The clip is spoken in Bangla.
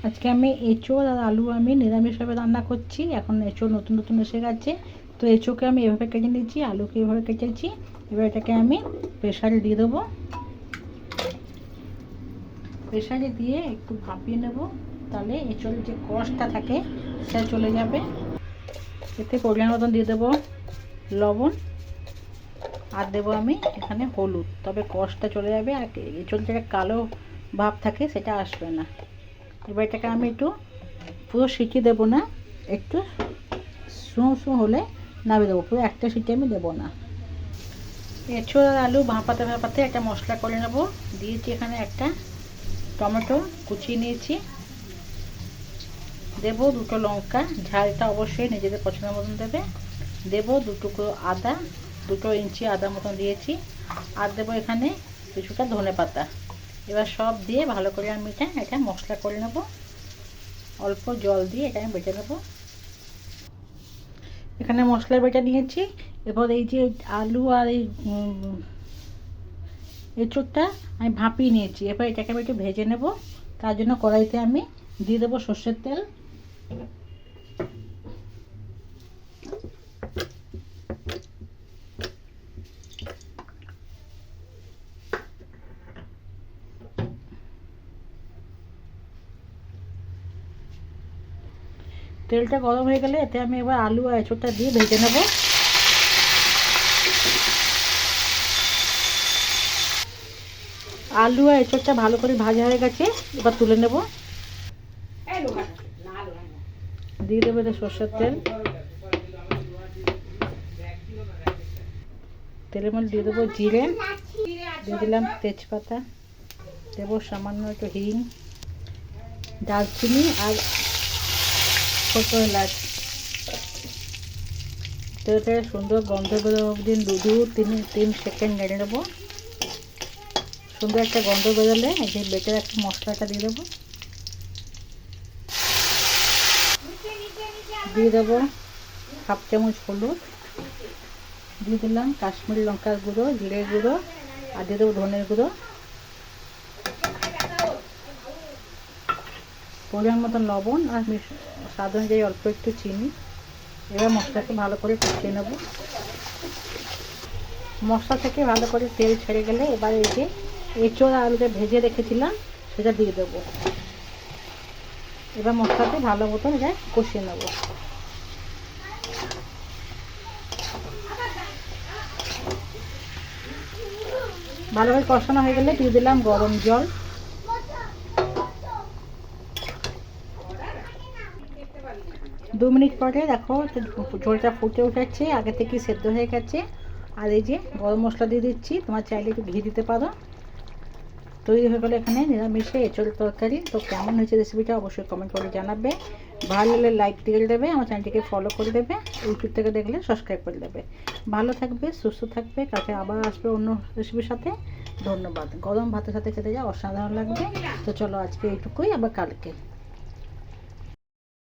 আজকে আমি এঁচোড় আর আলু আমি নিরামিষভাবে রান্না করছি। এখন এঁচোড় নতুন নতুন এসে গেছে, তো এঁচোড়কে আমি এভাবে কেটে নিচ্ছি, আলুকে এভাবে কেটেছি। এবার এটাকে আমি প্রেশারে দিয়ে দেবো। প্রেশারে দিয়ে একটু ভাপিয়ে নেব, তাহলে এঁচোড়ের যে কষটা থাকে সেটা চলে যাবে। এতে পরিমাণ মতন দিয়ে দেবো লবণ, আর দেবো আমি এখানে হলুদ, তবে কষটা চলে যাবে আর এঁচোড় যেটা কালো ভাব থাকে সেটা আসবে না। এবার এটাকে আমি একটু পুরো সিটি দেবো না, একটু শু হলে নামিয়ে দেবো, পুরো একটা সিটি আমি দেবো না। এঁচোড় আর আলু ভাপাতে ভাপাতে একটা মশলা করে নেবো। দিয়েছি এখানে একটা টমেটো কুচিয়ে নিয়েছি, দেবো দুটো লঙ্কা, ঝালটা অবশ্যই নিজেদের পছন্দ মতন দেবে। দেবো দুটুকরো আদা, 2 ইঞ্চি আদা মতন দিয়েছি, আর দেবো এখানে কিছুটা ধনে পাতা। এবার সব দিয়ে ভালো করে আমি এটা মশলা করে নেব। অল্প জল দিয়ে এটা আমি বেটে নেবো। এখানে মশলা বেটে নিয়েছি। এবার এই যে আলু আর এই এঁচোড়টা আমি ভাপিয়ে নিয়েছি, এবার এটাকে আমি একটু ভেজে নেব। তার জন্য কড়াইতে আমি দিয়ে দেবো সর্ষের তেল। তেলটা গরম হয়ে গেলে এতে আমি এবার আলু আর এঁচোড়টা দিয়ে ভেজে নেব। আলু আর এঁচোড়টা ভালো করে ভাজা হয়ে গেছে, এবার তুলে নেব। দিয়ে দেবো এটা সর্ষের তেল, তেলের মধ্যে দিয়ে দেবো জিরে, দিয়ে দিলাম তেজপাতা, দেবো সামান্য একটু হিং, দারচিনি আর ছোট এলাচ। তেলটা সুন্দর গন্ধ বেরো অবধি 2-3 সেকেন্ড নেড়ে নেবো। সুন্দর একটা গন্ধ বেরোলে এই যে বেটে একটা মশলাটা দিয়ে দেবো। দিয়ে দেবো 1/2 চামচ হলুদ, দিয়ে দিলাম কাশ্মীরি লঙ্কার গুঁড়ো, জিরের গুঁড়ো, আর দিয়ে দেবো ধনের গুঁড়ো, পরিমাণ মতন লবণ, আর স্বাদ অনুযায়ী অল্প একটু চিনি। এবার মশলাকে ভালো করে কষিয়ে নেব। মশলা থেকে ভালো করে তেল ছেড়ে গেলে এবার এই যে এঁচোড় আর আলুটা ভেজে রেখেছিলাম সেটা দিয়ে দেবো। এবার মশলাতে ভালো মতন এটা কষিয়ে নেব। ভালোভাবে কষানো হয়ে গেলে দিয়ে দিলাম গরম জল। দু মিনিট পরে দেখো ঝোলটা ফুটে উঠেছে, আগে থেকে সেদ্ধ হয়ে গেছে। আর এই যে গরম মশলা দিয়ে দিচ্ছি, তোমার চাইলে একটু ঘি দিতে পারো। তৈরি হয়ে গেলো এখানে নিরামিষে এঁচোড় তরকারি। তো কেমন হয়েছে রেসিপিটা অবশ্যই কমেন্ট করে জানাবে। ভালো লাগলে লাইক দিয়ে দেবে, আমার চ্যানেলটিকে ফলো করে দেবে, ইউটিউব থেকে দেখলে সাবস্ক্রাইব করে দেবে। ভালো থাকবে, সুস্থ থাকবে, কাছে আবার আসবে অন্য রেসিপির সাথে। ধন্যবাদ। গরম ভাতের সাথে খেতে যা অসাধারণ লাগবে। তো চলো আজকে এইটুকুই, আবার কালকে।